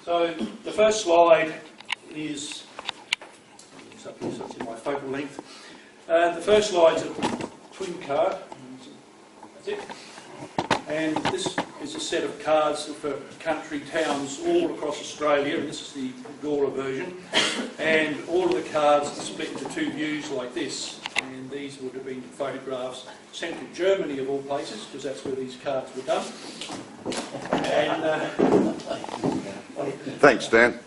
So the first slide is, it's up here so it's in my focal length. The first slide's a twin card, that's it. And this is a set of cards for country towns all across Australia, and this is the Gawler version. And all of the cards are split into two views like this, and these would have been photographs sent to Germany of all places, because that's where these cards were done. And thanks, Dan.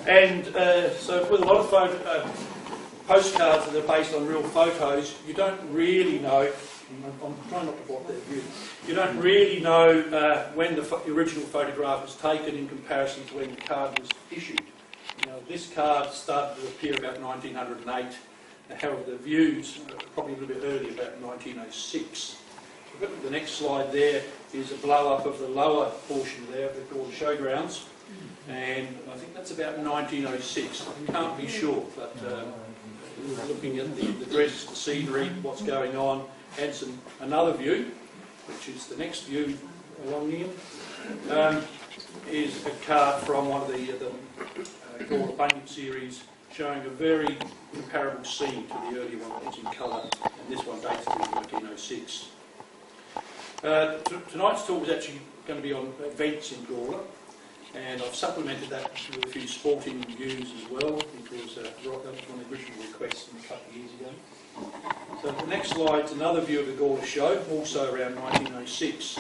And so with a lot of postcards that are based on real photos, you don't really know, I'm trying not to block that view, you don't really know when the original photograph was taken in comparison to when the card was issued. You know, this card started to appear about 1908, however the views are probably a little bit earlier, about 1906. The next slide there is a blow-up of the lower portion there, they're called showgrounds, and I think that's about 1906. I can't be sure, but looking at the dress, the scenery, what's going on, and another view, which is the next view along here, is a card from one of the Gawler Bunyip series showing a very comparable scene to the earlier one that's in colour, and this one dates to 1906. Tonight's talk is actually going to be on events in Gawler, and I've supplemented that with a few sporting views as well, because that was one of the original requests from a couple of years ago. So the next slide's another view of the Gawler show, also around 1906,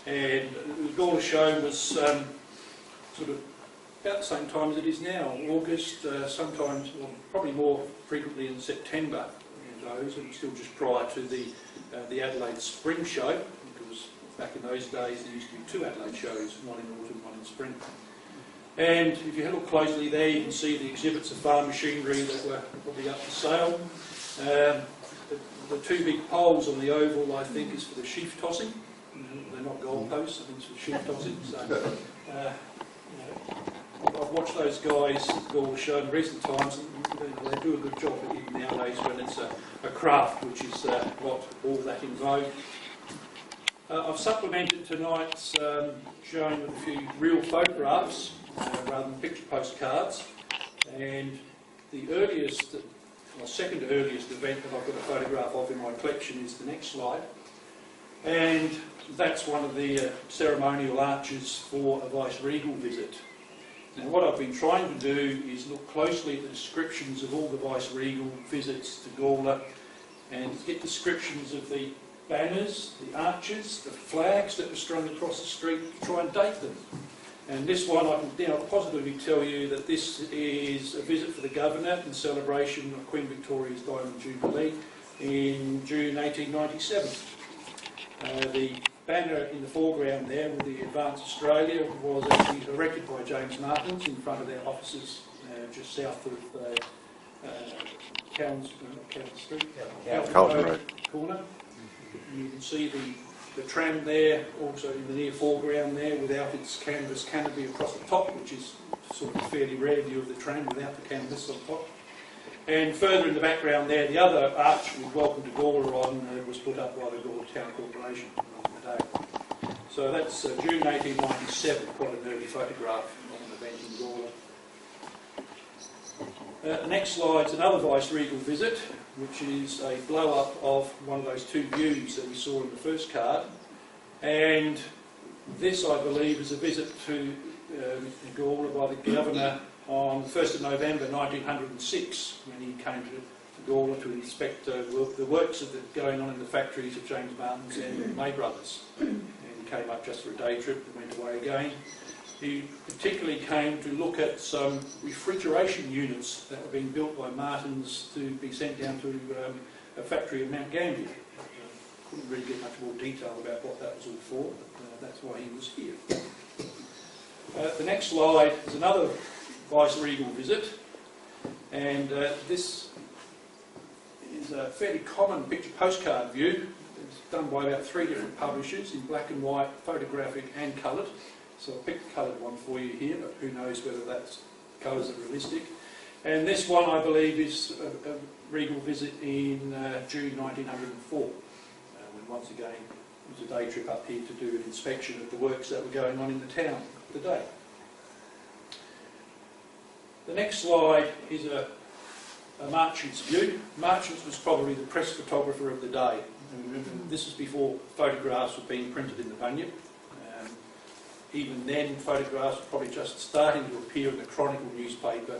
and the Gawler show was sort of about the same time as it is now, August, sometimes, well, probably more frequently in September, those, and still just prior to the Adelaide Spring Show, because back in those days there used to be two Adelaide shows, one in autumn, one in spring. And if you look closely there, you can see the exhibits of farm machinery that were probably up for sale. The two big poles on the oval, I think, is for the sheaf tossing. They're not goalposts, I think it's for sheaf tossing. So, I've watched those guys Gawler show in recent times, and they do a good job even nowadays when it's a craft which is not all that in vogue. I've supplemented tonight's showing with a few real photographs rather than picture postcards, and the earliest, or second earliest event that I've got a photograph of in my collection is the next slide, and that's one of the ceremonial arches for a Vice-Regal visit. Now what I've been trying to do is look closely at the descriptions of all the Vice-Regal visits to Gawler and get descriptions of the banners, the arches, the flags that were strung across the street to try and date them. And this one I can now positively tell you that this is a visit for the Governor in celebration of Queen Victoria's Diamond Jubilee in June 1897. The banner in the foreground there with the Advance Australia was actually erected by James Martins in front of their offices just south of Carlton Road corner. And you can see the tram there, also in the near foreground there, without its canvas canopy across the top, which is sort of a fairly rare view of the tram without the canvas on top. And further in the background there, the other arch with Welcome to Gawler on was put up by the Gawler Town Corporation on the day. So that's June 1897, quite an early photograph of an event in Gawler. The next slide's another Vice-Regal visit, which is a blow-up of one of those two views that we saw in the first card. And this, I believe, is a visit to Gawler by the Governor on the 1st of November 1906, when he came to Gawler to inspect the works going on in the factories of James Martins and May Brothers. And he came up just for a day trip and went away again. He particularly came to look at some refrigeration units that were being built by Martins to be sent down to a factory in Mount Gambier. Couldn't really get much more detail about what that was all for, but that's why he was here. The next slide is another Vice-Regal visit, and this is a fairly common picture postcard view. It's done by about 3 different publishers in black and white, photographic and coloured. So I picked a coloured one for you here, but who knows whether that's colours are realistic. And this one, I believe, is a Regal visit in June 1904, when once again it was a day trip up here to do an inspection of the works that were going on in the town. the day. The next slide is a Marchant's view. Marchant's was probably the press photographer of the day. This was before photographs were being printed in the bunyip. Even then, photographs were probably just starting to appear in the Chronicle newspaper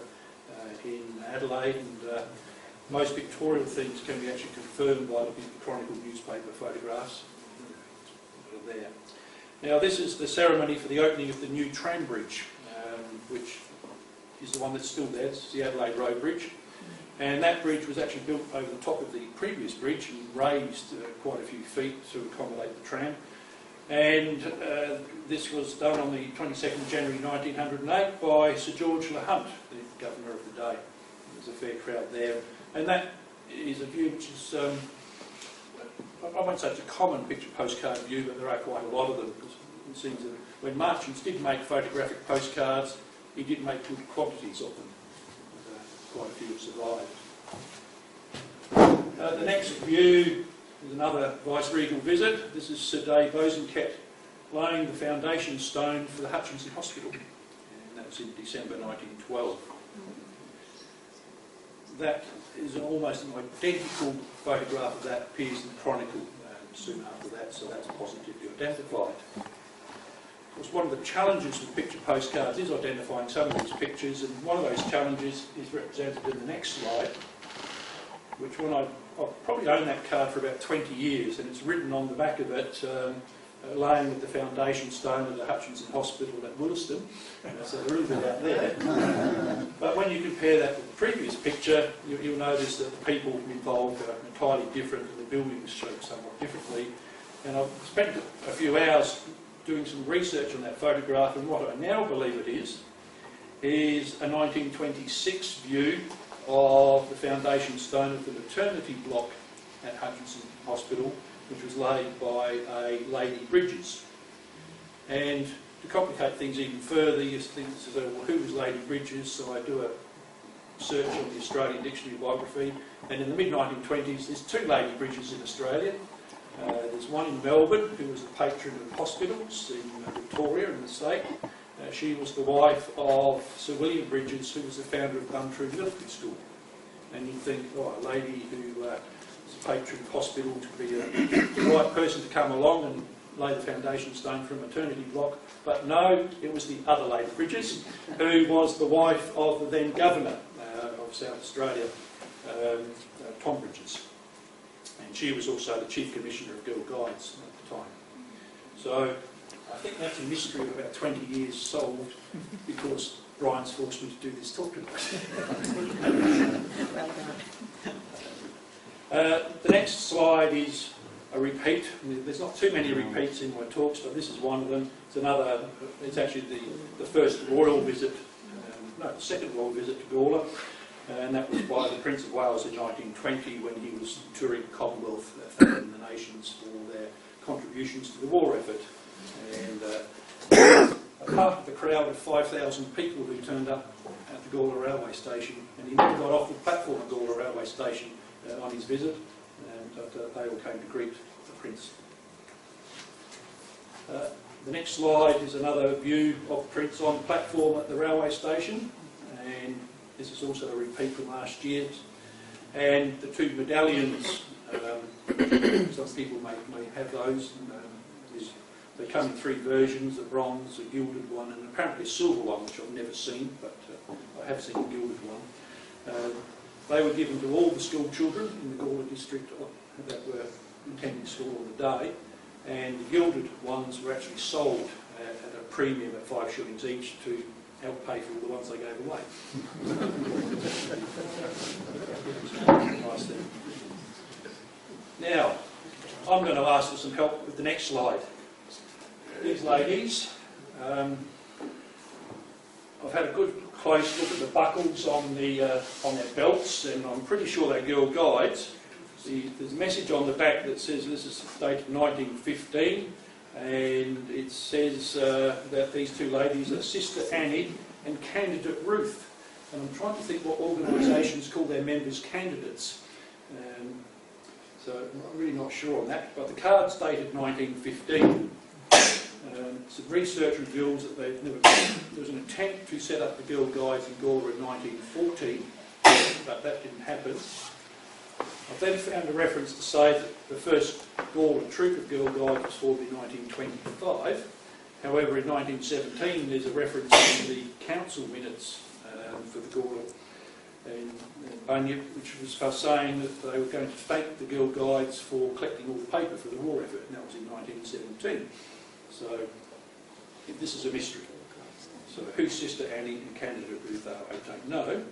in Adelaide, and most pictorial things can be actually confirmed by looking at the Chronicle newspaper photographs that are there. Now, this is the ceremony for the opening of the new tram bridge, which is the one that's still there. This is the Adelaide Road Bridge. And that bridge was actually built over the top of the previous bridge and raised quite a few feet to accommodate the tram. And this was done on the 22nd of January 1908 by Sir George Le Hunt, the Governor of the day. There's a fair crowd there. And that is a view which is, I won't say it's a common picture postcard view, but there are quite a lot of them. Because it seems that when Marchants did make photographic postcards, he did make good quantities of them. Quite a few have survived. The next view is another Vice-Regal visit. This is Sir Day Bosanquet laying the foundation stone for the Hutchinson Hospital, and that was in December 1912. That is almost an identical photograph of that appears in the Chronicle soon after that, so that's positively identified. Of course, one of the challenges with picture postcards is identifying some of these pictures, and one of those challenges is represented in the next slide, which one I've probably owned that card for about 20 years, and it's written on the back of it, laying with the foundation stone of the Hutchinson Hospital at Williston, so they're a little bit out there. But when you compare that with the previous picture, you'll notice that the people involved are entirely different, and the buildings show somewhat differently. And I've spent a few hours doing some research on that photograph, and what I now believe it is a 1926 view of the foundation stone of the maternity block at Hutchinson Hospital, which was laid by a Lady Bridges. And to complicate things even further, you think, well, who was Lady Bridges? So I do a search on the Australian Dictionary biography, and in the mid-1920s there's two Lady Bridges in Australia. There's one in Melbourne, who was the patron of hospitals in Victoria in the state. She was the wife of Sir William Bridges, who was the founder of Buntrue Military School. And you'd think, oh, a lady who was a patron of hospital to be the right person to come along and lay the foundation stone for a maternity block. But no, it was the other Lady Bridges, who was the wife of the then Governor of South Australia, Tom Bridges. And she was also the Chief Commissioner of Girl Guides at the time. So I think that's a mystery of about 20 years solved, because Brian's forced me to do this talk tonight. The next slide is a repeat. There's not too many repeats in my talks, but this is one of them. It's actually the first royal visit, the second royal visit to Gawler. And that was by the Prince of Wales in 1920, when he was touring the Commonwealth, thanking the nations for their contributions to the war effort. And a part of the crowd of 5,000 people who turned up at the Gawler railway station, and he never got off the platform at Gawler railway station on his visit, but they all came to greet the Prince. The next slide is another view of the Prince on the platform at the railway station, and this is also a repeat from last year. And the two medallions, some people may have those. They come in three versions: a bronze, a gilded one, and apparently a silver one, which I've never seen, but I have seen a gilded one. They were given to all the school children in the Gawler district that were attending school on the day, and the gilded ones were actually sold at a premium at 5 shillings each to help pay for all the ones they gave away. Nice thing. Now, I'm going to ask for some help with the next slide. These ladies, I've had a good close look at the buckles on their belts, and I'm pretty sure they're Girl Guides. There's a message on the back that says this is dated 1915, and it says that these two ladies are Sister Annie and Candidate Ruth. And I'm trying to think what organisations call their members candidates. So I'm really not sure on that, but the card's dated 1915. Some research reveals that there was an attempt to set up the Girl Guides in Gawler in 1914, but that didn't happen. I've then found a reference to say that the first Gawler troop of Girl Guides was formed in 1925. However, in 1917 there's a reference in the council minutes for the Gawler in Bunyip, which was for saying that they were going to thank the Girl Guides for collecting all the paper for the war effort, and that was in 1917. So this is a mystery. So whose sister Annie and candidate Ruth are, I don't know,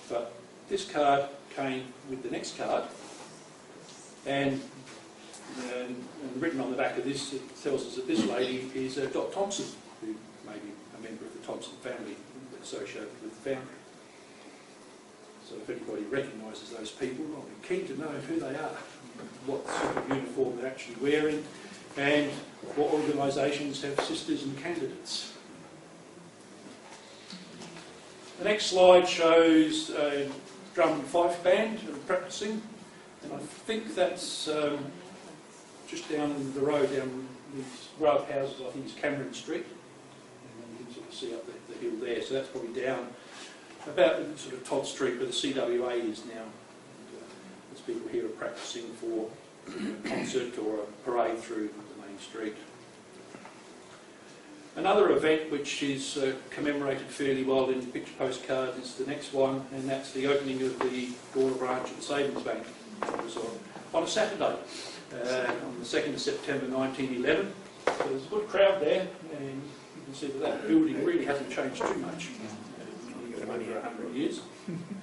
but this card came with the next card, and written on the back of this, it tells us that this lady is Dot Thompson, who may be a member of the Thompson family associated with the foundry. So if anybody recognises those people, I'll be keen to know who they are, what sort of uniform they're actually wearing, and what organisations have sisters and candidates. The next slide shows a drum and fife band practising, and I think that's just down the road, down these row of houses, I think it's Cameron Street, and you can sort of see up the hill there, so that's probably down about sort of Todd Street where the CWA is now. There's people here are practising for a concert or a parade through the main street. Another event which is commemorated fairly well in the picture postcard is the next one, and that's the opening of the Gawler branch of the Savings Bank. It was on a Saturday, on the 2nd of September 1911. So there's a good crowd there, and you can see that that building really hasn't changed too much over 100 years.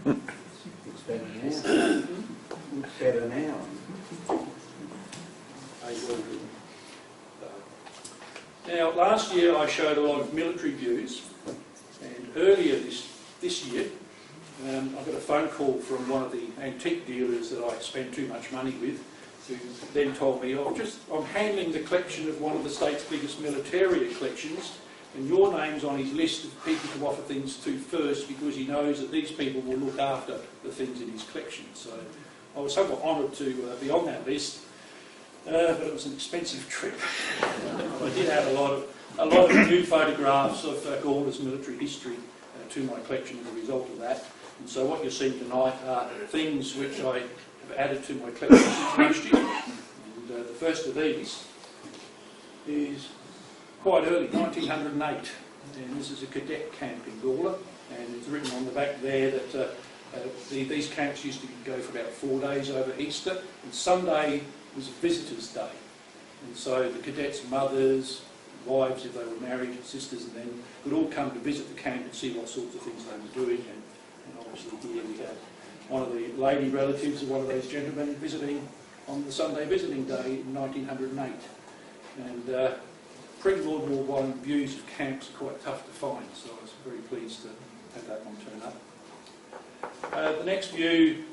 It's better now. It's better now. Now, last year I showed a lot of military views, and earlier this year I got a phone call from one of the antique dealers that I spent too much money with, who then told me, I'm handling the collection of one of the state's biggest militaria collections, and your name's on his list of people to offer things to first, because he knows that these people will look after the things in his collection. So I was somewhat honoured to be on that list, but it was an expensive trip. I did add a lot of new photographs of Gawler's military history to my collection as a result of that. And so what you're seeing tonight are things which I have added to my collection since last year. And the first of these is quite early, 1908, and this is a cadet camp in Gawler, and it's written on the back there that these camps used to go for about 4 days over Easter, and Sunday was a visitors' day, and so the cadets' mothers, wives if they were married, sisters and them, could all come to visit the camp and see what sorts of things they were doing, and obviously here we had one of the lady relatives of one of those gentlemen visiting on the Sunday visiting day in 1908, and pre-World War I views of camps are quite tough to find, so I was very pleased to have that one turn up. The next view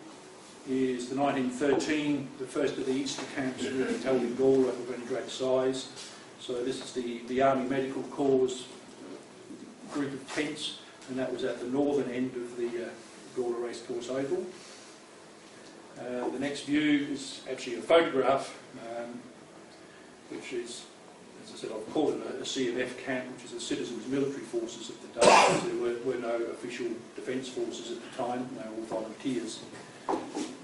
is the 1913, the first of the Easter camps really held in Gawler of any great size. So this is the Army Medical Corps group of tents, and that was at the northern end of the Gawler Racecourse Oval. The next view is actually a photograph, which is, as I said, I've called it a C of F camp, which is the Citizens Military Forces of the day. There were no official defence forces at the time, they were all volunteers.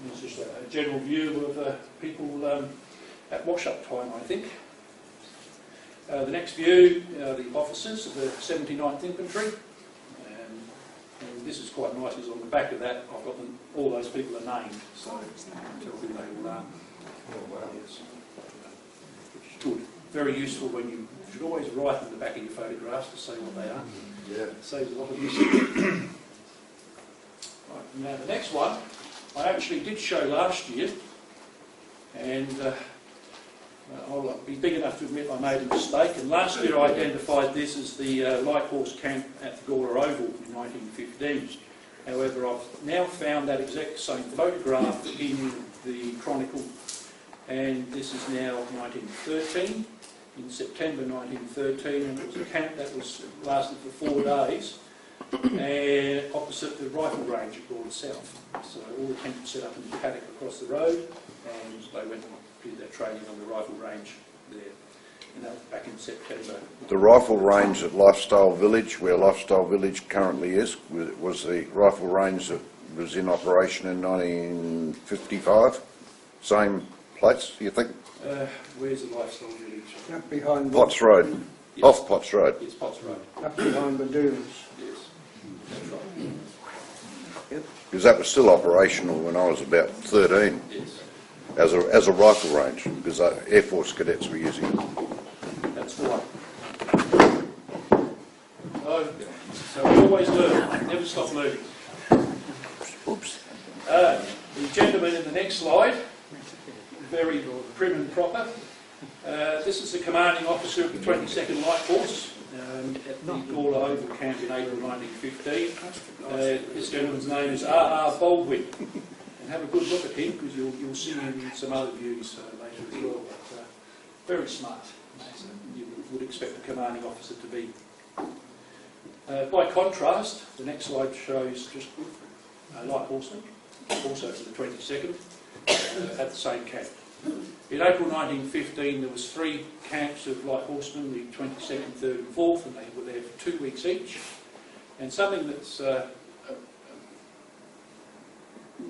It's just a general view of people at wash-up time, I think. The next view are the officers of the 79th Infantry. And this is quite nice, because on the back of that I've got them, all those people are named, so I can tell who they all are. Yes. Which is good. Very useful when you should always write in the back of your photographs to say what they are. Yeah. It saves a lot of use. Right, now the next one I actually did show last year, and I'll be big enough to admit I made a mistake, and last year I identified this as the Light Horse Camp at the Gawler Oval in 1915. However, I've now found that exact same photograph in the Chronicle, and this is now 1913, in September 1913, and it was a camp that lasted for 4 days, opposite the rifle range at Gawler South. So all the tents were set up in the paddock across the road, and they went and did their training on the rifle range there. and that was back in September. The rifle range at Lifestyle Village, where Lifestyle Village currently is, was the rifle range that was in operation in 1955. Same place, do you think? Where's the Lifestyle Village? Up behind Potts Road. Yes. Off Potts Road. Yes, Potts Road. Up behind the dunes. Yes, that's right. Because that was still operational when I was about 13 Yes, as a rifle range, because Air Force cadets were using it. that's right. So we always learn, never stop learning. Oops. The gentleman in the next slide, very prim and proper. This is the commanding officer of the 22nd Light Horse at the Gawler Oval Camp in April 1915. This gentleman's name is R.R. Baldwin. And have a good look at him, because you'll see him in some other views later as well. But, very smart, as you would expect a commanding officer to be. By contrast, the next slide shows just light horsemen, also for the 22nd, at the same camp. In April 1915 there was 3 camps of light horsemen, the 22nd, 3rd and 4th, and they were there for 2 weeks each. And something that's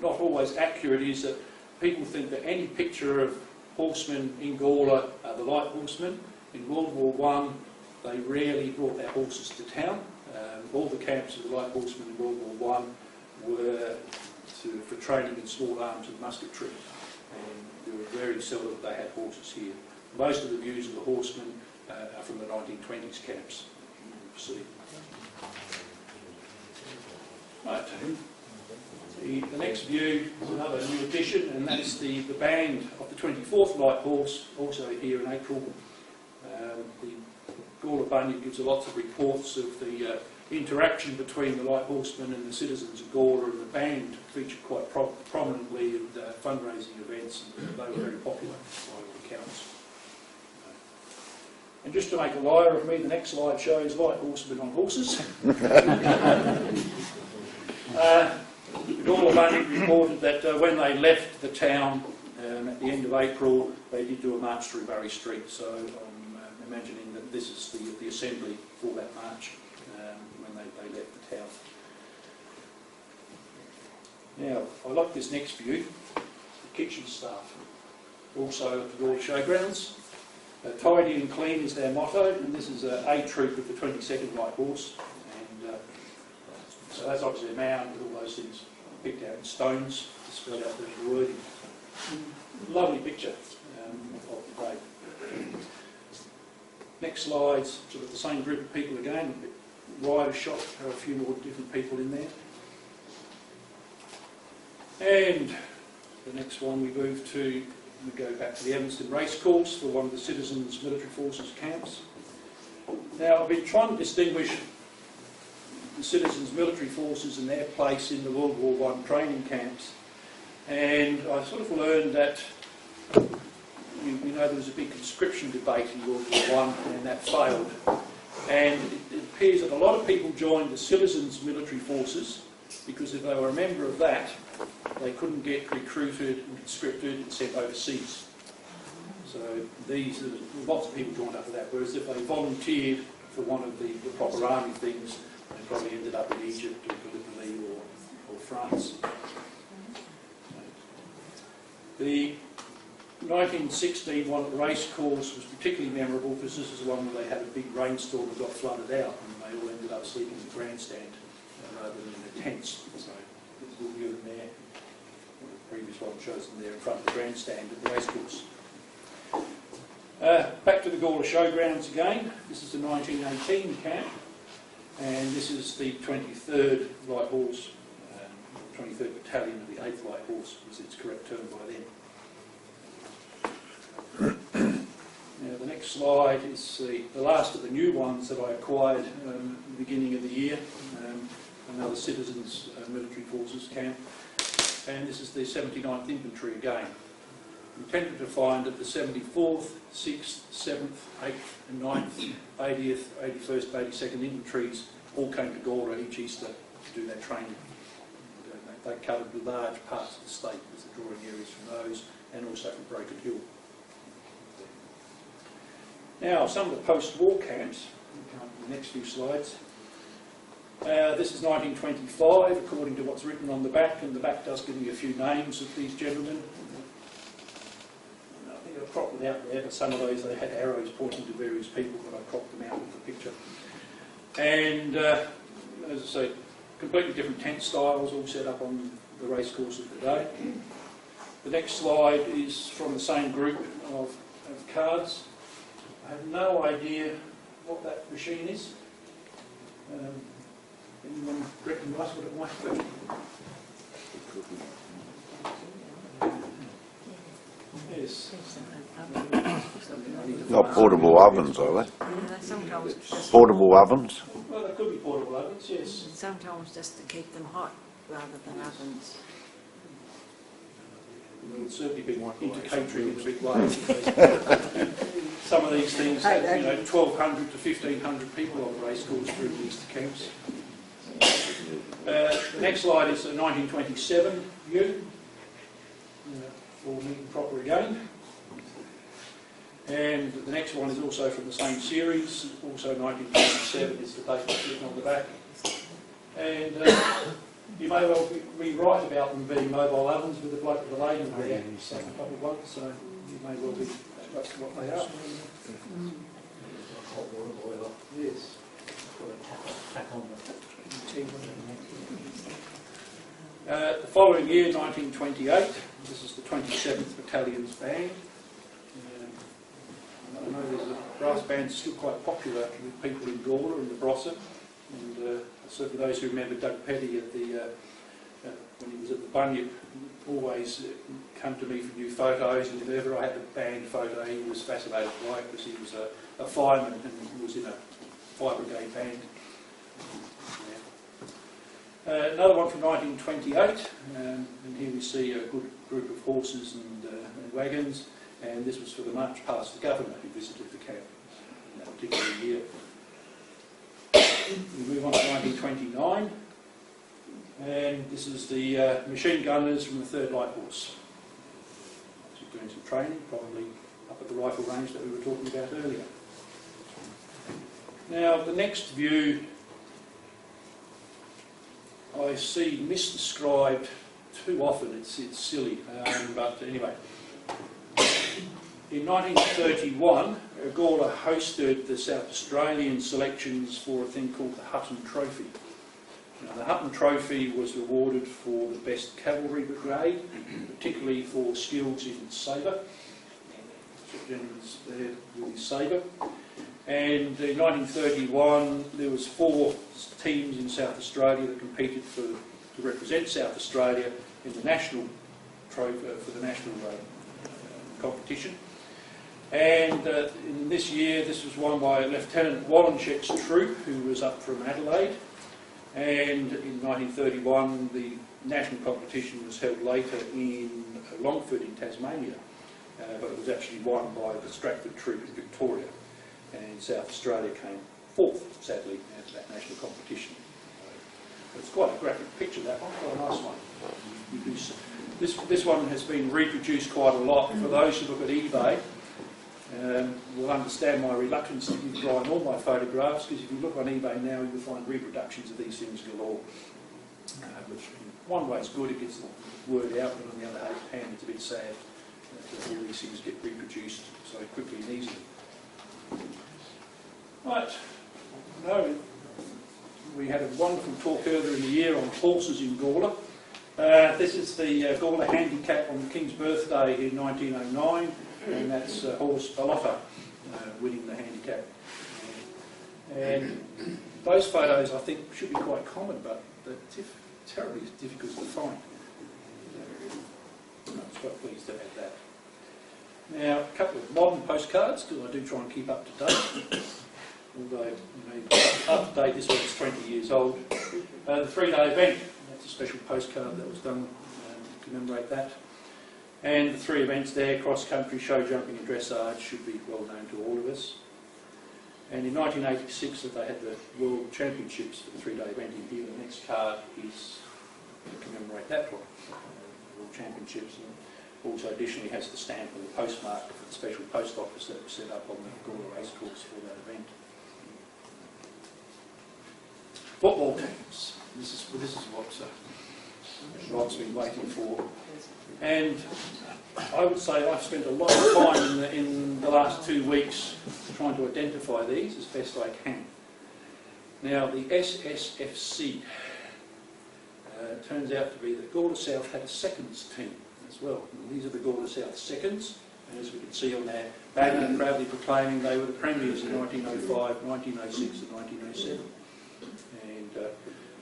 not always accurate is that people think that any picture of horsemen in Gawler are the light horsemen. In World War I they rarely brought their horses to town. All the camps of the light horsemen in World War I were for training in small arms and musketry. And there were very seldom they had horses here. Most of the views of the horsemen are from the 1920s camps. See. Right. The next view is another new addition, and that's the band of the 24th Light Horse, also here in April. The Gawler Bunyip gives lots of reports of the interaction between the light horsemen and the citizens of Gawler, and the band featured quite prominently at fundraising events, and they were very popular by all accounts. And just to make a liar of me, the next slide shows light horsemen on horses. Gawler Bunyip reported that when they left the town at the end of April, they did do a march through Murray Street, so I'm imagining that this is the assembly for that march when they left the town. Now, I like this next view, the kitchen staff, also at the Gawler Showgrounds. Tidy and clean is their motto, and this is a troop of the 22nd Light Horse. And so that's obviously a mound with all those things picked out in stones to spell out the wording. Lovely picture of the day. Next slide's sort of the same group of people again, a bit wider shot, have a few more different people in there. And the next one we move to, we go back to the Evanston Racecourse for one of the Citizens Military Forces camps. Now, I've been trying to distinguish the Citizens Military Forces and their place in the World War I training camps, and I sort of learned that you know there was a big conscription debate in World War I, and that failed. And it appears that a lot of people joined the Citizens Military Forces because if they were a member of that, they couldn't get recruited and conscripted and sent overseas. So lots of people joined up for that, whereas if they volunteered for one of the proper army things, they probably ended up in Egypt or Gallipoli or France. The 1916 one at the racecourse was particularly memorable because this is the one where they had a big rainstorm that got flooded out, and they all ended up sleeping in the grandstand rather than in the tents. So there's a good view of them there. The previous one shows them there in front of the grandstand at the racecourse. Back to the Gawler Showgrounds again. This is the 1918 camp, and this is the 23rd Light Horse, 23rd Battalion of the 8th Light Horse was its correct term by then. Now the next slide is the last of the new ones that I acquired at the beginning of the year, another Citizens Military Forces camp, and this is the 79th Infantry again. We tended to find that the 74th, 6th, 7th, 8th and 9th, 80th, 81st, 82nd Infantries all came to Gawler each Easter to do their training. They covered large parts of the state as the drawing areas from those, and also from Broken Hill. Now, some of the post-war camps, we'll come to the next few slides. This is 1925, according to what's written on the back, and the back does give me a few names of these gentlemen. I think I've cropped them out there, but some of those, they had arrows pointing to various people, but I cropped them out with the picture. And, as I say, completely different tent styles, all set up on the racecourse of the day. The next slide is from the same group of cards. I have no idea what that machine is. Anyone recognise what it might be? Yes. Not portable ovens, are they? Sometimes just, Portable ovens? Well, they could be portable ovens, yes. sometimes just to keep them hot rather than ovens. It would certainly be into catering in a big way. Some of these things have, 1,200 to 1,500 people on the racecourse through the Easter camps. The next slide is a 1927 view, all neat and proper again. And the next one is also from the same series, also 1927 is the date that's written on the back. And you may well be right about them being mobile ovens with the bloke with the label there, some couple of ones, so you may well be that's what they are. Yes. The following year, 1928, this is the 27th Battalion's band. I know there's a brass band still quite popular with people in Gawler and the Brossa, and certainly those who remember Doug Petty at the when he was at the Bunyip always come to me for new photos, and if ever I had a band photo he was fascinated by it because he was a fireman and he was in a fire brigade band. Another one from 1928, and here we see a good group of horses and wagons, and this was for the march past the governor who visited the camp in that particular year. We move on to 1929, and this is the machine gunners from the 3rd Light Horse. So doing some training, probably up at the rifle range that we were talking about earlier. Now the next view I see misdescribed too often, it's silly, but anyway. In 1931, Gawler hosted the South Australian selections for a thing called the Hutton Trophy. Now, the Hutton Trophy was awarded for the best cavalry brigade, particularly for skills in sabre. So the gentleman's there with his sabre. And in 1931, there was 4 teams in South Australia that competed to represent South Australia in the national trophy for the national competition. And in this year, this was won by Lieutenant Wallencheck's troop, who was up from Adelaide. And in 1931, the national competition was held later in Longford in Tasmania, but it was actually won by the Stratford troop in Victoria. And South Australia came 4th, sadly, at that national competition. It's quite a graphic picture, that one, quite a nice one. This one has been reproduced quite a lot. For those who look at eBay, will understand my reluctance to give Brian all my photographs, because if you look on eBay now, you'll find reproductions of these things galore. Which in one way is good, it gets the word out, but on the other hand, it's a bit sad that all these things get reproduced so quickly and easily. Right, no, we had a wonderful talk earlier in the year on horses in Gawler. This is the Gawler handicap on the King's birthday in 1909, and that's horse Baloffa winning the handicap. And those photos I think should be quite common, but they're terribly difficult to find. I was quite pleased to add that. Now, a couple of modern postcards, because I do try and keep up to date. Although, up to date, this one's 20 years old. The 3-day event, that's a special postcard that was done to commemorate that. And the 3 events there, cross-country, show jumping and dressage, should be well known to all of us. And in 1986, that they had the World Championships for the 3-day event in here. The next card is to commemorate that one, World Championships. Also additionally has the stamp and the postmark for the special post office that was set up on the Gawler Racecourse for that event. Football teams. This is what Rod's been waiting for. And I would say I've spent a lot of time in the last 2 weeks trying to identify these as best I can. Now the SSFC turns out to be that Gawler South had a seconds team as well. And these are the Gawler South seconds, and as we can see on their banner, proudly proclaiming they were the premiers in 1905, 1906 and 1907.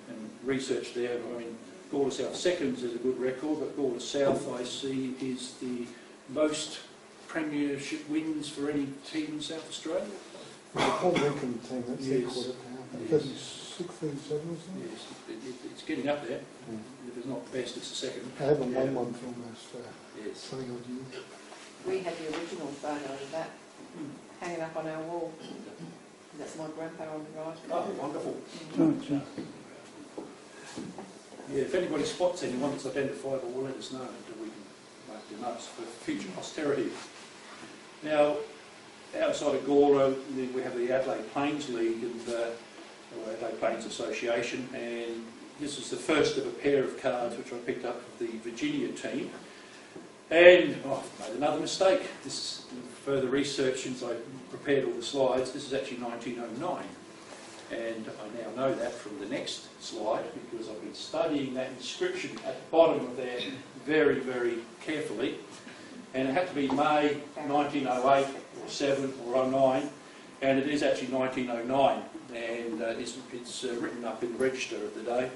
And research there, I mean, Gawler South seconds is a good record, but Gawler South, I see, is the most premiership wins for any team in South Australia. The Paul Lincoln team, that's Yes. equal it now. 36, 37 or something? Yes, it's getting up there. If it's not best, it's the second. I haven't won one for almost Yes. 20 odd years. We had the original photo of that hanging up on our wall. That's my grandpa on the right. Oh, wonderful. Yeah, if anybody spots anyone that's identifiable, will let us know until we can make the notes for future posterity. Now, outside of Gawler, we have the Adelaide Plains League and or Adelaide Plains Association, and this is the first of a pair of cards which I picked up of the Virginia team. And I've made another mistake. This is further research since I prepared all the slides. This is actually 1909. And I now know that from the next slide because I've been studying that inscription at the bottom of there very, very carefully. And it had to be May 1908 or 7 or 09, and it is actually 1909. And it's written up in the register of the day.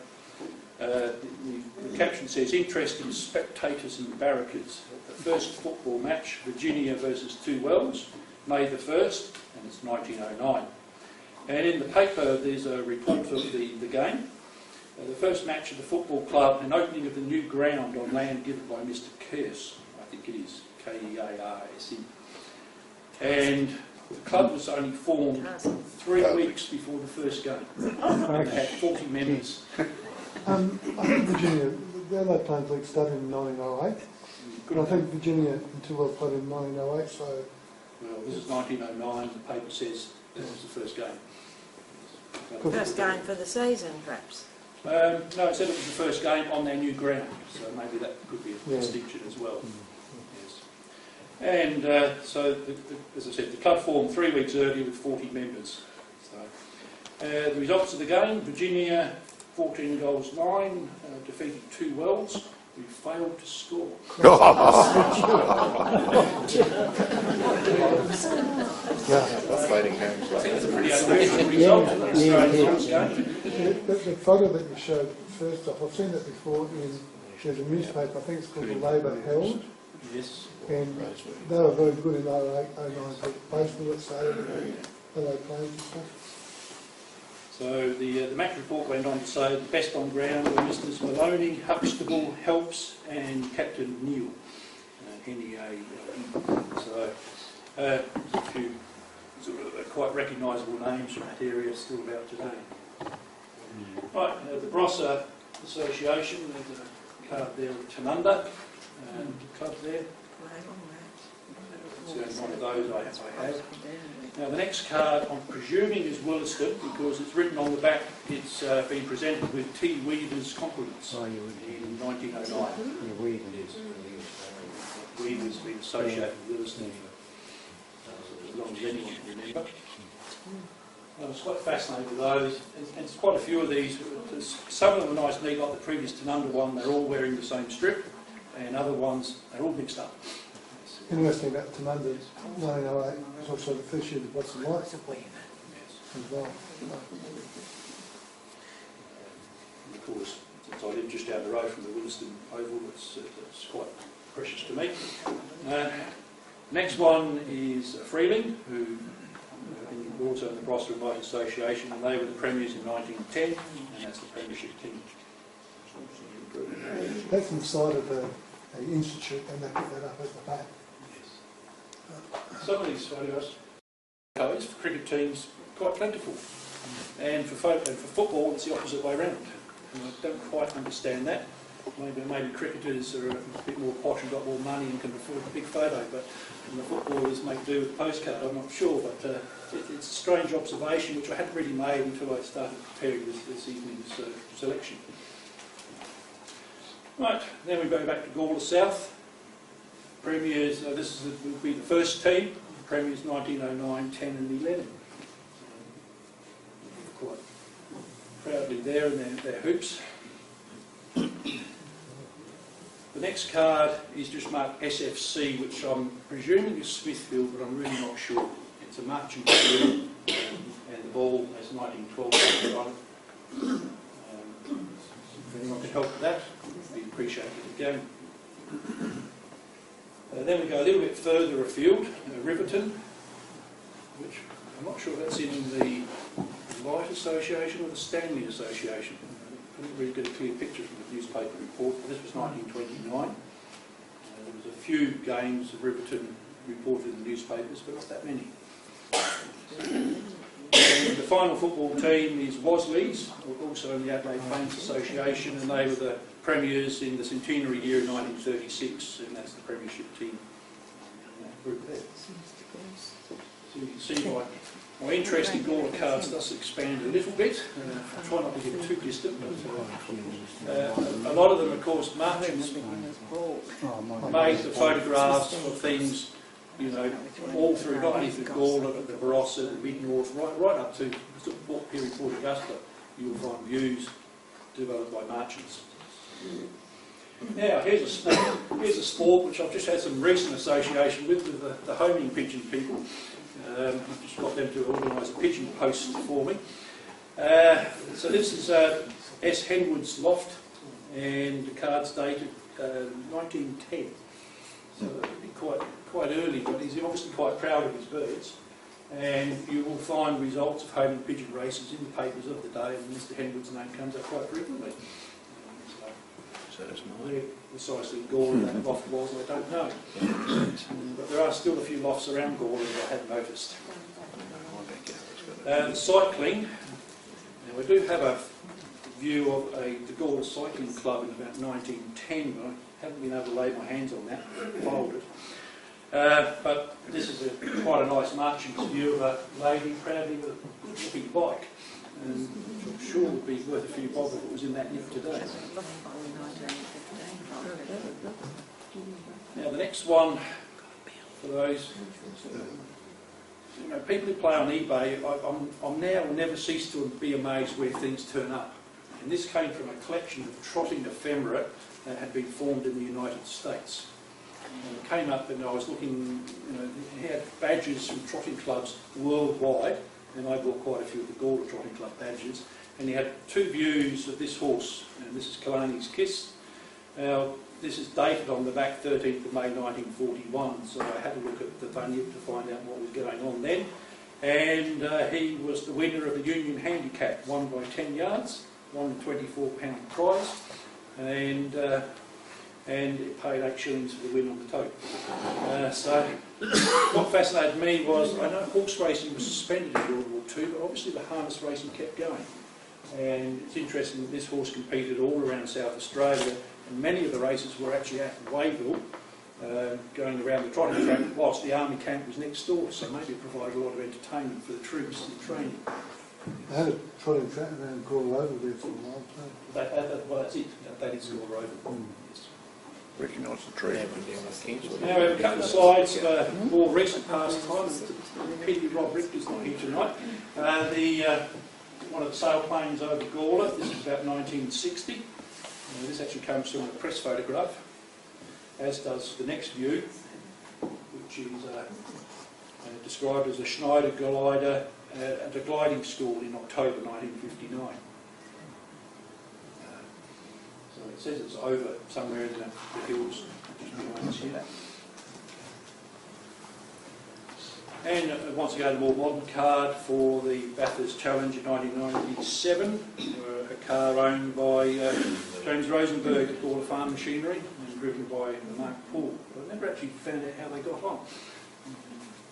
The caption says, interesting spectators and barricades. The first football match, Virginia versus Two Wells, May the 1st, and it's 1909. And in the paper there's a report of the game. The first match of the football club, an opening of the new ground on land given by Mr. Kearse, I think it is, K-E-A-R-S-E. And the club was only formed 3 weeks before the first game. And they had 40 members. I think Virginia, the Adelaide Plains League started in 1908. And I think Virginia and Two Wells played in 1908, so... Well, this is 1909, the paper says that was the first game. First game for the season, perhaps. No, it said it was the first game on their new ground, so maybe that could be a distinction as well. Yes. And so, as I said, the club formed 3 weeks earlier with 40 members. So, the results of the game, Virginia 14 goals 9, defeated Two Wells, who failed to score. Fighting hands. I think that's a pretty unusual result in an Australian game. The photo that you showed first off, I've seen that before there's a newspaper, I think it's called the Labour Herald, Yes. and they were very good in 08, 09, basically what started Adelaide Plains and stuff. So the match report went on to say the best on ground were Mr. Maloney, Huxtable, Helps and Captain Neil, N-E-A. So a few sort of quite recognisable names from that area still about today. Right, the Brossa Association, there's a card there of Tanunda, the club there. It's one of those I have. Now the next card I'm presuming is Williston because it's written on the back, it's been presented with T. Weaver's compliments in 1909. Weaver's been associated with Williston as long as anyone can remember. I was quite fascinated with those, and there's quite a few of these. Some of them are nice and neat, like the previous Tanunda one, they're all wearing the same strip, and other ones, they're all mixed up. Interesting that Tanunda 1908 was also the first year of the Boston Lights as well. And of course, since I live just down the road from the Williston Oval, it's quite precious to me. Next one is Freeling, who also in the Brossa and Light Association, and they were the premiers in 1910, and that's the premiership team. That's inside of the institute, and they put that up at the back. Some of these photos for cricket teams quite plentiful, and for football it's the opposite way around. And I don't quite understand that. maybe cricketers are a bit more posh and got more money and can afford a big photo, but the footballers make do with postcard, I'm not sure, but it's a strange observation which I hadn't really made until I started preparing this evening's selection. Right, then we go back to Gawler South. Premiers, this will be the first team, Premiers 1909, 10 and 11. Quite proudly there in their hoops. The next card is just marked SFC, which I'm presuming is Smithfield, but I'm really not sure. It's a marching blue, and the ball has 1912 on it. If anyone can help with that, we'd appreciate it again. Then we go a little bit further afield, Riverton, which I'm not sure that's in the Light Association or the Stanley Association. I didn't really get a clear picture from the newspaper report, but this was 1929. There was a few games of Riverton reported in the newspapers, but not that many. And the final football team is Wasleys, also in the Adelaide Plains Association, and they were the premiers in the centenary year in 1936, and that's the premiership team in that group there. So you can see my interest in Gawler cards does expand a little bit. I try not to get too distant, but a lot of them, of course, merchants made the photographs of things, you know, all through, not only through Gawler, but the Barossa, the Mid-North, right up to what period Port Augusta, you'll find views developed by merchants. Now, here's a sport which I've just had some recent association with the homing pigeon people. I've just got them to organise a pigeon post for me. So this is S. Henwood's loft, and the card's dated 1910. So it'll be quite early, but he's obviously quite proud of his birds. And you will find results of homing pigeon races in the papers of the day, and Mr. Henwood's name comes up quite frequently. So that's where precisely Gawler that loft was, I don't know. But there are still a few lofts around Gawler that I hadn't noticed. Cycling. Now we do have a view of the Gawler Cycling Club in about 1910, but I haven't been able to lay my hands on that, folded. But this is quite a nice marching view of a lady proudly with a good-looking bike, and which I'm sure would be worth a few bob if it was in that nick today. Now the next one, for those, you know, people who play on eBay, I'm now will never cease to be amazed where things turn up. And this came from a collection of trotting ephemera that had been formed in the United States. And it came up and I was looking, you know, he had badges from trotting clubs worldwide, and I bought quite a few of the Gawler Trotting Club badges, and he had two views of this horse, and this is Kalani's Kiss. Now, this is dated on the back 13th of May 1941, so I had to look at the bunyip to find out what was going on then. And he was the winner of the Union Handicap, won by 10 yards, won the £24 prize, and it paid 8 shillings for the win on the tote. So what fascinated me was, I know horse racing was suspended in World War II, but obviously the harness racing kept going. And it's interesting that this horse competed all around South Australia, and many of the races were actually out in Wayville, going around the trotting track, whilst the army camp was next door, so maybe it provided a lot of entertainment for the troops and training. They had a trotting track around Gawler Oval there for a while too. Well, that's it, that is Gawler Oval. Yes. Recognise the tree. Now we have a couple of slides of more recent past times. Pity Rob Richter's not here tonight. One of the sailplanes over Gawler, this is about 1960. This actually comes from a press photograph, as does the next view, which is described as a Schneider glider at a gliding school in October 1959. So it says it's over somewhere in the hills just behind us here. And once again, a more modern card for the Bathurst Challenge in 1997, a car owned by James Rosenberg at Gawler Farm Machinery and driven by Mark Poole. But I never actually found out how they got on.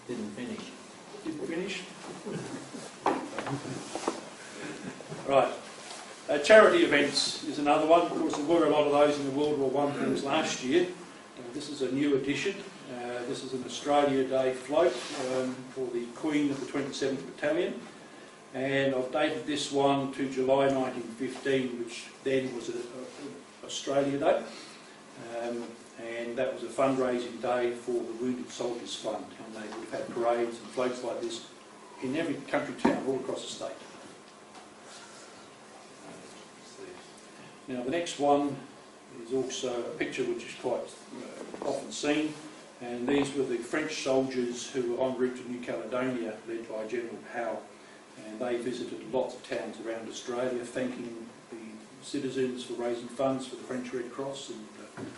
Didn't finish. Didn't finish? Right. Charity events is another one. Of course, there were a lot of those in the World War I things last year. This is a new addition. This is an Australia Day float for the Queen of the 27th Battalion. And I've dated this one to July 1915, which then was Australia Day. And that was a fundraising day for the Wounded Soldiers Fund. And they would have had parades and floats like this in every country town all across the state. Now the next one is also a picture which is quite often seen, and these were the French soldiers who were en route to New Caledonia, led by General Howe, and they visited lots of towns around Australia, thanking the citizens for raising funds for the French Red Cross and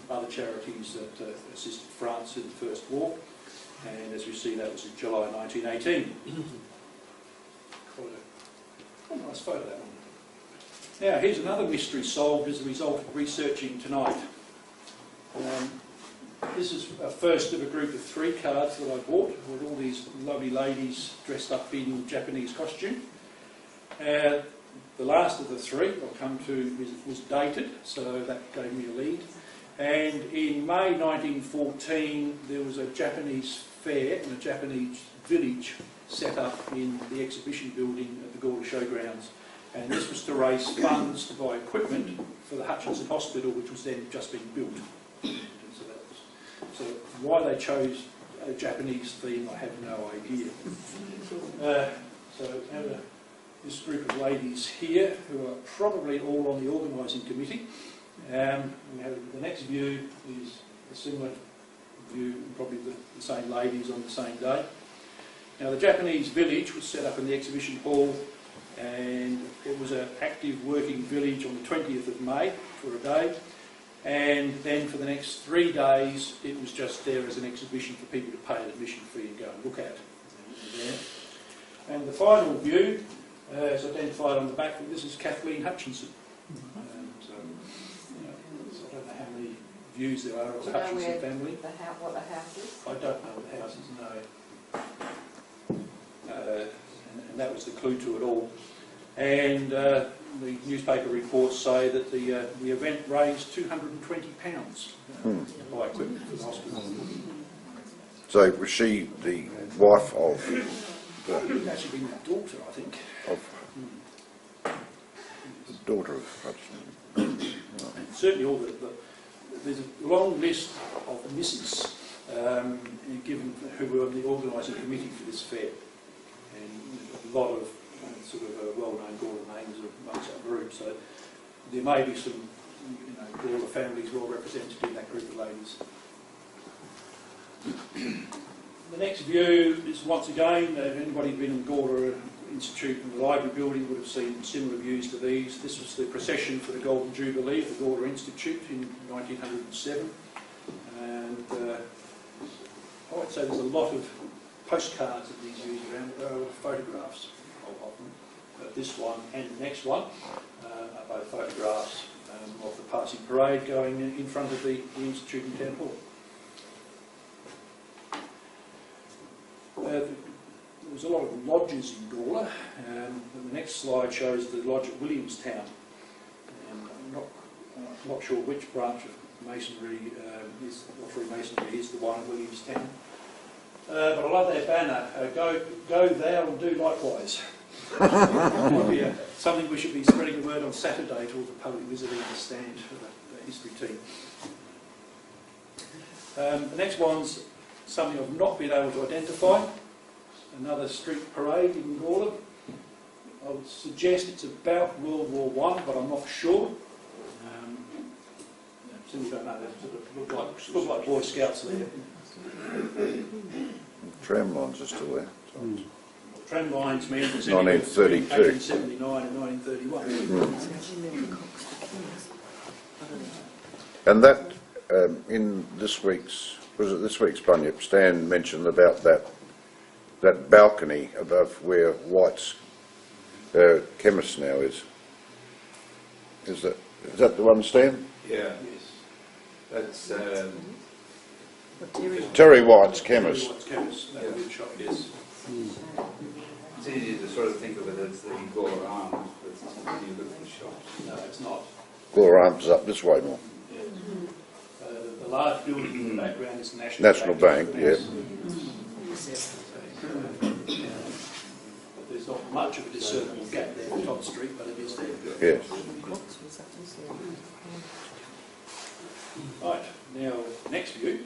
other charities that assisted France in the First War. And as we see, that was in July 1918. Quite a nice photo, that one. Now, here's another mystery solved as a result of researching tonight. This is a first of a group of 3 cards that I bought with all these lovely ladies dressed up in Japanese costume. The last of the 3 I'll come to was dated, so that gave me a lead. And in May 1914, there was a Japanese fair in a Japanese village set up in the exhibition building at the Gawler Showgrounds. And this was to raise funds to buy equipment for the Hutchinson Hospital, which was then just being built. So why they chose a Japanese theme, I have no idea. So we have this group of ladies here who are probably all on the organising committee. We have the next view is a similar view, probably the same ladies on the same day. Now the Japanese village was set up in the exhibition hall, and it was an active working village on the 20th of May for a day, and then for the next 3 days it was just there as an exhibition for people to pay an admission fee and go and look at. And the final view is identified on the back. This is Kathleen Hutchinson. I don't know how many views there are of the Hutchinson family. What the house is? I don't know what the house is, no. And that was the clue to it all. And the newspaper reports say that the event raised £220 to buy equipment for the hospital. So was she the wife of It's actually been the daughter, I think. The daughter of Hutchinson? Certainly all there's a long list of misses given who were on the organising committee for this fair. And a lot of sort of well-known Gawler names amongst that group. So there may be some, Gawler families well represented in that group of ladies. The next view is once again, if anybody been in Gawler Institute and the library building would have seen similar views to these. This was the procession for the Golden Jubilee of the Gawler Institute in 1907. And I would say there's a lot of postcards of these views around, photographs of them. This one and the next one are both photographs of the passing parade going in front of the Institute in Town Hall. There's a lot of lodges in Gawler, and the next slide shows the lodge at Williamstown. And I'm not sure which branch of masonry offering masonry is the one at Williamstown. But I love their banner, go thou and do likewise. Might be something we should be spreading the word on Saturday to all the public visiting the stand for the history team. The next one's something I've not been able to identify. Another street parade in Gawler. I would suggest it's about World War I, but I'm not sure. Simply don't know. They sort of look like Boy Scouts there. Tram lines are still there. Tram lines mean 1932. 1879 and 1931. And that, in this week's, was it this week's Bunyip, Stan mentioned about that balcony above where White's chemist now is. Is that the one, Stan? Yeah. That's Terry White's chemist. Terry White's chemist. That would be the shop. yes. It's easy to sort of think of it as the Gore Arms, but when you look at the shops. No, it's not. Gore Arms is up this way more. Yeah. The large building in the background is the National Bank, yeah. But there's not much of a discernible gap there at Todd Street, but it is there. Yes. Right, now, next view.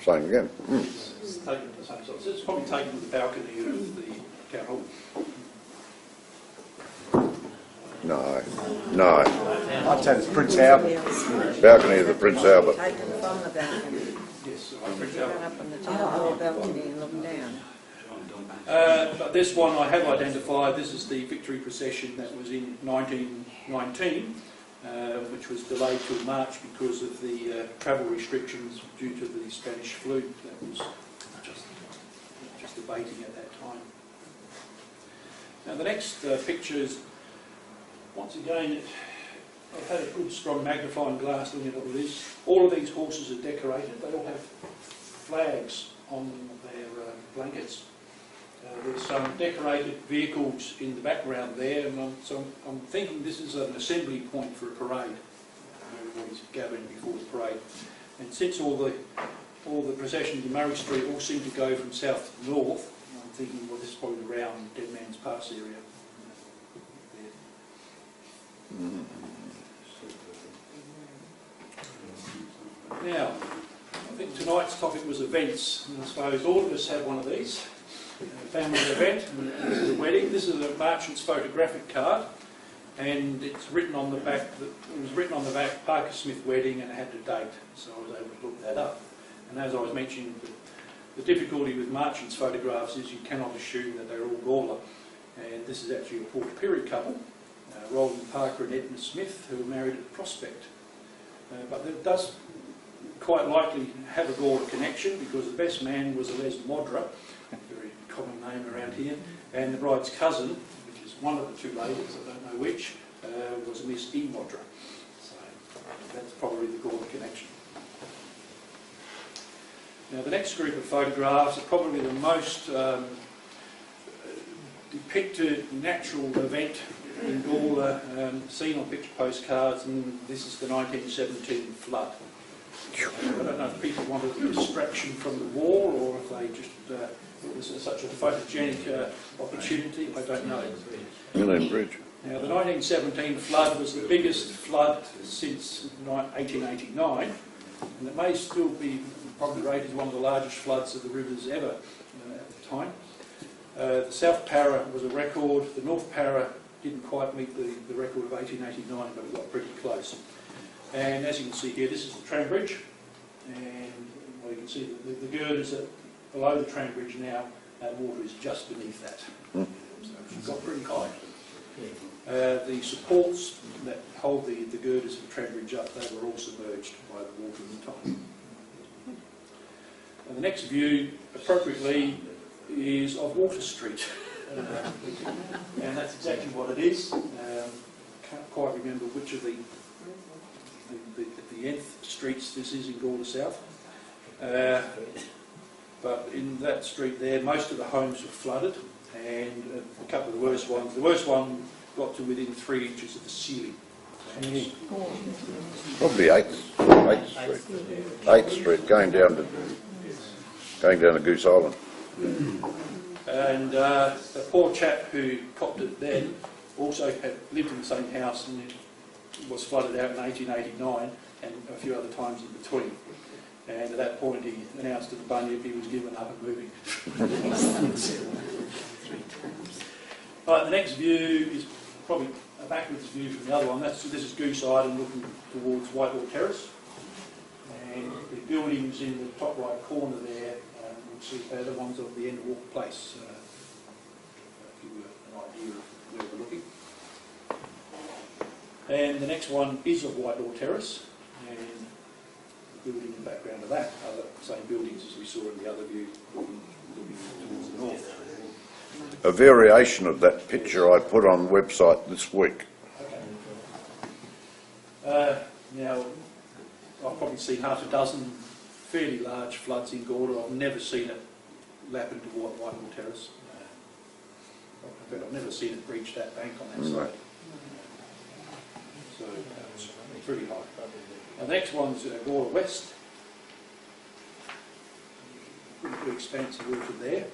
Same again. It's taken the same size. It's probably taken from the balcony of the town hall. No, no. I'd say it's Prince Albert. Balcony of the Prince Albert. Taken from the balcony. Yes, I think Run up on the town hall balcony and look down. But this one I have identified. This is the victory procession that was in 1919, which was delayed till March because of the travel restrictions due to the Spanish flu that was just abating at that time. Now the next picture is, once again, I've had a good strong magnifying glass looking at all this. All of these horses are decorated. They all have flags on their blankets. There's some decorated vehicles in the background there, and so I'm thinking this is an assembly point for a parade. Everybody's gathering before the parade. And since all the processions in Murray Street all seem to go from south to north, I'm thinking, well, this is probably around Dead Man's Pass area. Now, I think tonight's topic was events, and I suppose all of us have one of these. A family event, and this is a wedding. This is a merchant's photographic card, and it's written on the back. It was written on the back, Parker Smith wedding, and it had the date, so I was able to look that up. And as I was mentioning, the difficulty with merchants' photographs is you cannot assume that they're all Gawler, and this is actually a Port Pirie couple, Roland Parker and Edna Smith, who were married at Prospect. But it does quite likely have a Gawler connection because the best man was a Les Modra, a very common name around here, and the bride's cousin, which is one of the two ladies, I don't know which, was Miss E. Modra. So that's probably the Gawler connection. Now the next group of photographs are probably the most depicted natural event in Gawler, seen on picture postcards, and this is the 1917 flood. I don't know if people wanted a distraction from the war or if they just, it was such a photogenic opportunity, I don't know. Million Bridge. Now the 1917 flood was the biggest flood since 1889, and it may still be probably rated as one of the largest floods of the rivers ever at the time. The South Para was a record, the North Para didn't quite meet the record of 1889, but it got pretty close. And as you can see here, this is the tram bridge, and well, you can see that the girders are below the tram bridge now, and water is just beneath that. So it's got pretty high. The supports that hold the girders of the tram bridge up, they were all submerged by the water at the time. And the next view, appropriately, is of Water Street. And that's exactly what it is. Can't quite remember which of the nth streets this is in Gawler South. But in that street there, most of the homes were flooded, and a couple of the worst ones. The worst one got to within 3 inches of the ceiling. Probably 8th Street. 8th Street, going down to Goose Island. And the poor chap who copped it then also had lived in the same house, and it was flooded out in 1889 and a few other times in between. And at that point he announced to the Bunyip he was giving up and moving. Right, the next view is probably a backwards view from the other one. This is Goose Island looking towards Whitehall Terrace. And the buildings in the top right corner there, we'll see the ones of the end of Walker Place. Give you an idea of where we're looking. And the next one is of Whitehall Terrace, and the building in the background of that are the same buildings as we saw in the other view, looking towards the north. A variation of that picture I put on the website this week. Okay. Now, I've probably seen half a dozen fairly large floods in Gawler. I've never seen it lap into Whitehall Terrace. In fact, I've never seen it breach that bank on that Right. side. So it's pretty high. Now, the next one's Gawler West. Pretty expansive water there.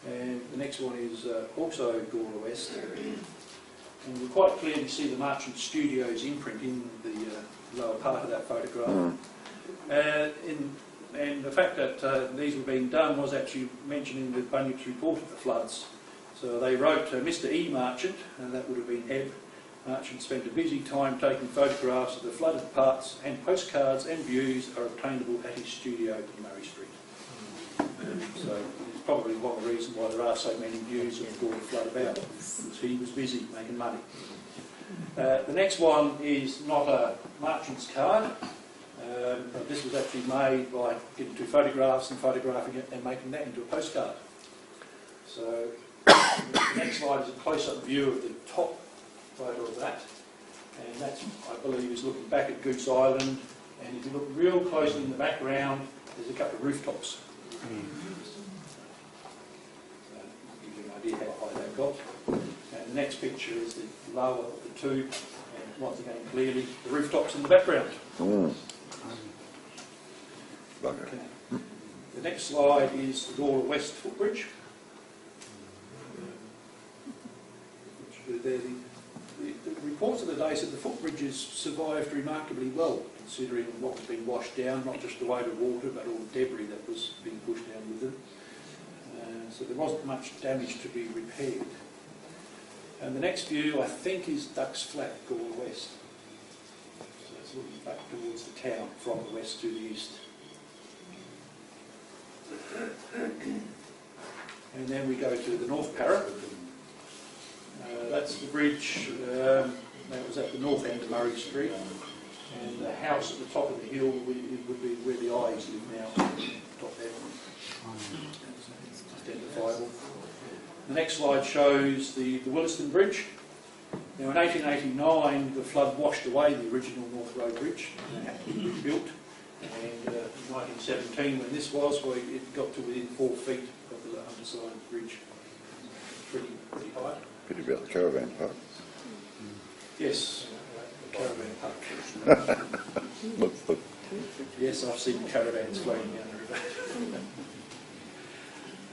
And the next one is also Gawler West. And we quite clearly see the Marchant Studios imprint in the lower part of that photograph. And the fact that these were being done was actually mentioned in the Bunyip's report of the floods. So they wrote Mr. E. Marchant, and that would have been Eb. Marchant spent a busy time taking photographs of the flooded parts, and postcards and views are obtainable at his studio in Murray Street. So it's probably one of the reasons why there are so many views of the Gawler flood about, because he was busy making money. The next one is not a Marchant's card. But this was actually made by getting two photographs and photographing it and making that into a postcard. So the next slide is a close-up view of the top photo of that, and that, I believe, is looking back at Goose Island, and if you look real closely in the background, there's a couple of rooftops. So, give you an idea how high that got. And the next picture is the lower of the two, and once again, clearly, the rooftops in the background. Okay. The next slide is the Gawler West footbridge. The reports of the day said the footbridges survived remarkably well, considering what was being washed down, not just the weight of water, but all the debris that was being pushed down with them. So there wasn't much damage to be repaired. And the next view, I think, is Ducks Flat, Gawler West. So it's looking back towards the town from the west to the east. And then we go to the North Parra. That's the bridge that was at the north end of Murray Street, and the house at the top of the hill would be where the eyes live now, top there. It's identifiable. The next slide shows the Williston Bridge. Now in 1889 the flood washed away the original North Road Bridge and it had to be rebuilt. And in 1917, when this was, well, it got to within 4 feet of the underside of the bridge. Pretty high. Pity about the caravan park. Yes, the caravan park. Look. Yes, I've seen caravans floating down the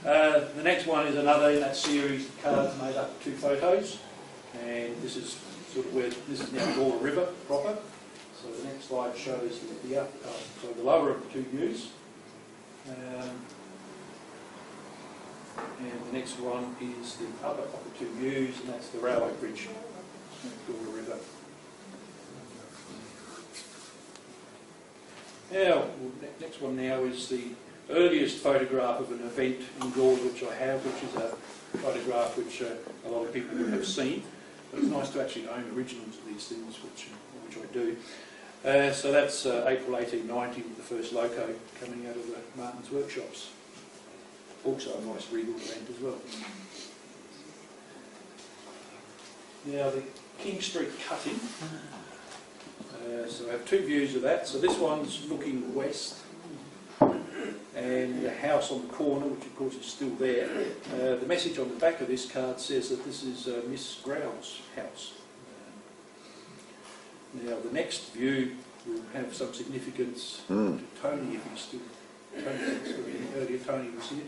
river. The next one is another in that series of cards made up of two photos. And this is sort of where, this is now Gawler River proper. So the next slide shows the lower of the two views. And the next one is the upper of the two views, and that's the railway bridge, Gawler River. Now, next one now is the earliest photograph of an event in Gawler which I have, which is a photograph which a lot of people would have seen. But it's nice to actually own originals of these things, which I do. So that's April 1890 with the first loco coming out of the Martin's workshops. Also a Vice-Regal event as well. Now the King Street cutting. So I have two views of that. So this one's looking west, and the house on the corner, which of course is still there. The message on the back of this card says that this is Miss Grau's house. Now the next view will have some significance to Tony, if he's still earlier Tony was here.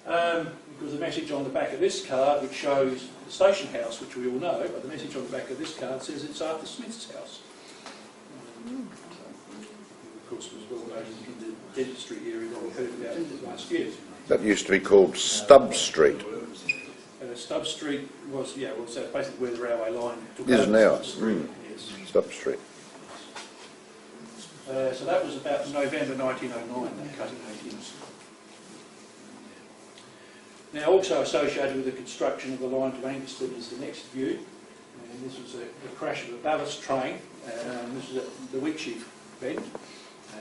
Because the message on the back of this card, which shows the station house, which we all know, but the message on the back of this card says it's Arthur Smith's house. Of course, it was well known in the dentistry area that we heard about it last year. That used to be called Stubb Street. Stubb Street was, so basically where the railway line took Is over. now. Yes. Stubb Street. So that was about November 1909, that cutting begins. Now also associated with the construction of the line to Angaston is the next view. And this was the crash of a ballast train. This was at the Wheatsheaf event.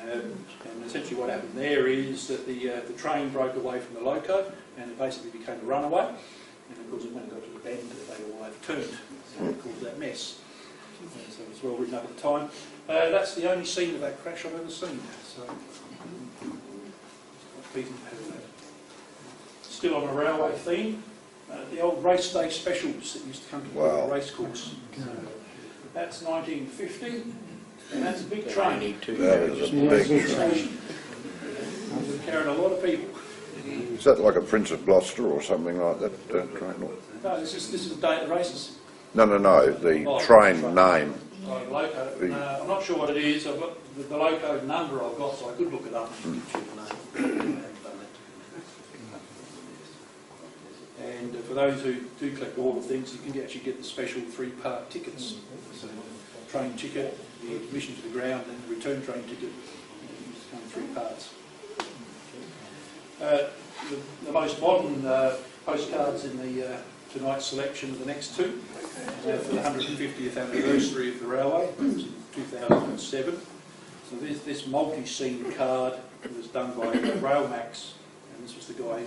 And essentially what happened there is that the train broke away from the loco and it basically became a runaway. And of course when it got to the bend they all overturned. So it caused that mess. So it was well written up at the time. That's the only scene of that crash I've ever seen. So beaten pattern. Still on a railway theme, the old race day specials that used to come to Wow. the race course. That's 1950, and that's a big train. That is a big train. Carrying a lot of people. Is that like a Prince of Gloucester or something like that train? Or? No, this is the day of the races. No, the train name. Oh, the loco. I'm not sure what it is. I've got the loco number I've got, so I could look it up. And for those who do collect all the things, you can actually get the special 3-part tickets. So, train ticket, the admission to the ground, and the return train ticket. It's kind of 3 parts. The most modern postcards in the tonight's selection are the next two. For the 150th anniversary of the railway, it was in 2007. So this multi-scene card was done by Railmax, and this was the guy,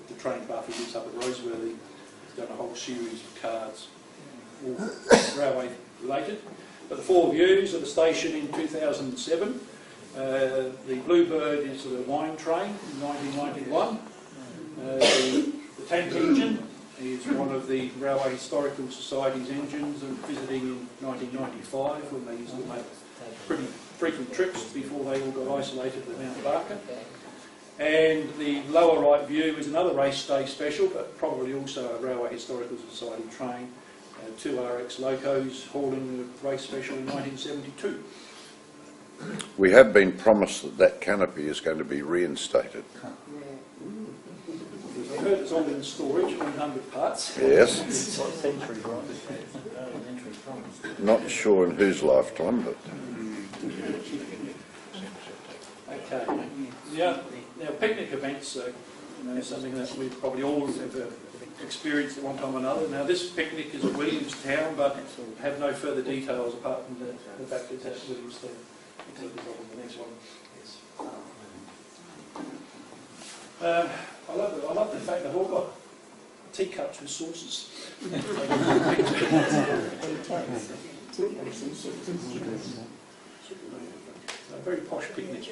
the train buff who lives up at Roseworthy. He's done a whole series of cards, all railway related. But the 4 views of the station in 2007. The Bluebird is the wine train in 1991. The tank engine is one of the Railway Historical Society's engines, and visiting in 1995 when they used to make pretty frequent trips before they all got isolated at Mount Barker. And the lower right view is another race day special, but probably also a Railway Historical Society train. 2 RX locos hauling the race special in 1972. We have been promised that that canopy is going to be reinstated. I heard it's all in storage, 100 parts. Yes. It's like century, right? Not sure in whose lifetime, but Okay. Yeah. Now, picnic events are something that we probably all have experienced at one time or another. Now, this picnic is at Williamstown, but have no further details apart from the fact that it's at Williamstown. The next one. I love the fact they've all got teacups with sauces. A very posh picnic.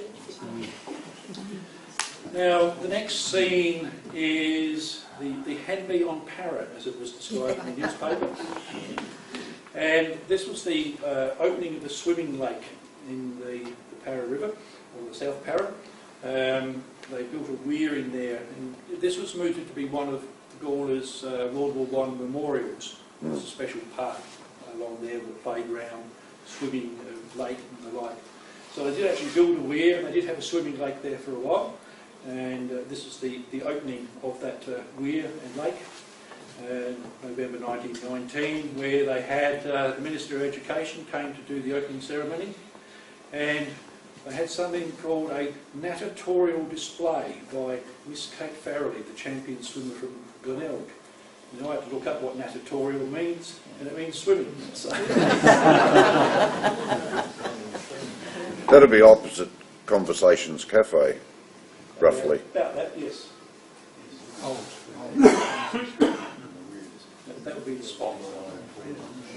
Now, the next scene is the hand-me-on parrot, as it was described in the newspaper. And this was the opening of the swimming lake in the Parra River, or the South Parra. They built a weir in there, and this was mooted to be one of Gawler's World War I memorials. There was a special park along there with a playground, swimming lake and the like. So they did actually build a weir, and they did have a swimming lake there for a while. And this is the opening of that weir and lake, November 1919, where they had the Minister of Education came to do the opening ceremony, and they had something called a natatorial display by Miss Kate Farrelly, the champion swimmer from Glenelg. And I had to look up what natatorial means, and it means swimming. So that'll be opposite Conversations Cafe, roughly. About that, yes. That would be the spot.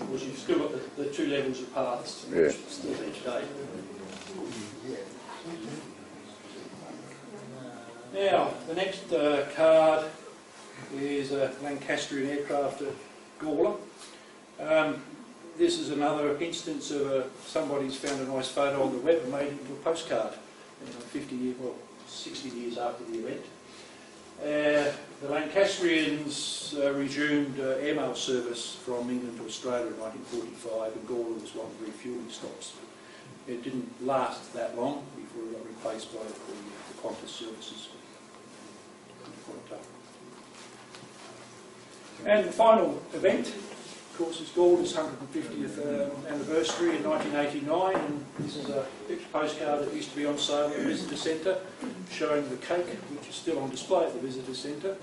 Because you've still got the 2 levels of paths, Yeah. still each day. Now, the next card is a Lancastrian aircraft at Gawler. This is another instance of somebody's found a nice photo on the web and made it into a postcard. 60 years after the event. The Lancastrians resumed airmail service from England to Australia in 1945, and Gawler was one of the refuelling stops. It didn't last that long before it got replaced by the Qantas services. And the final event, of course, is Gawler's 150th anniversary in 1989, and this is a picture postcard that used to be on sale at the Visitor Centre, showing the cake, which is still on display at the Visitor Centre.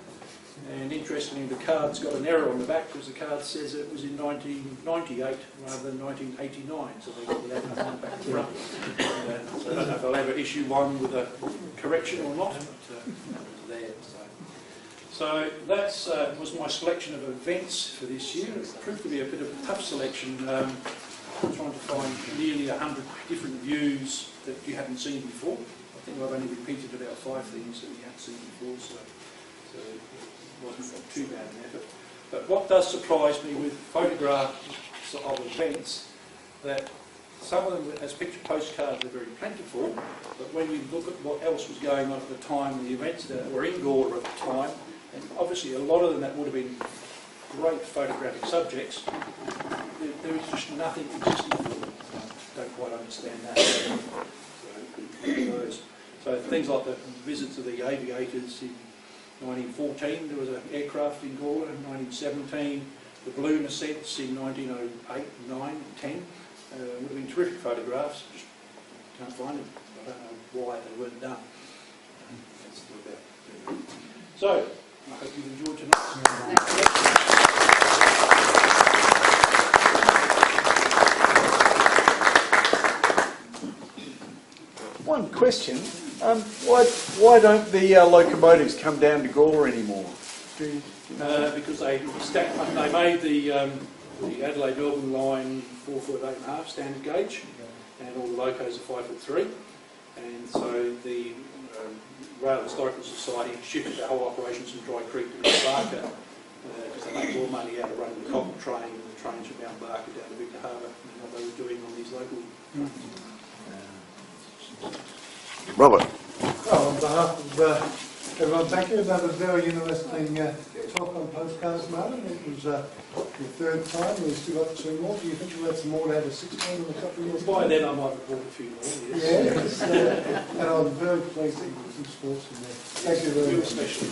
And interestingly, the card's got an error on the back because the card says it was in 1998 rather than 1989, so they got the admin back to front. So I don't know if I'll ever issue one with a correction or not, but it's there. So that was my selection of events for this year. It proved to be a bit of a tough selection, trying to find nearly 100 different views that you haven't seen before. I think I've only repeated about 5 things that we hadn't seen before, so it wasn't too bad an effort. But what does surprise me with photographs of events, that some of them, as picture postcards, are very plentiful, but when you look at what else was going on at the time, the events that were in Gawler at the time, and obviously a lot of them that would have been great photographic subjects, there is just nothing existing for them. I don't quite understand that. So things like the visits of the aviators in 1914, there was an aircraft in Gawler. In 1917, the balloon ascents in 1908, 9, 10. Would have been terrific photographs, just can't find them. I don't know why they weren't done. That's about it. So, I hope you've enjoyed tonight. One question, why don't the locomotives come down to Gawler anymore? Because they made the Adelaide-Melbourne line 4 foot 8.5 standard gauge, and all the locos are 5'3", and so the Rail Historical Society shifted the whole operations from Dry Creek to Mount Barker, because they make more money out of running the Cotton train and the trains from Mount Barker down to Victor Harbour than what they were doing on these local trains. Robert. Oh, on behalf of everyone, thank you. That was very interesting talk on postcards, Martin. It was your 3rd time. We've still got 2 more. Do you think you'll have some more to have a 6th one in a couple of years? By then I might have bought a few more, yes. Yes, and I'm very pleased that you put some sports in there. Thank you very much. Especially.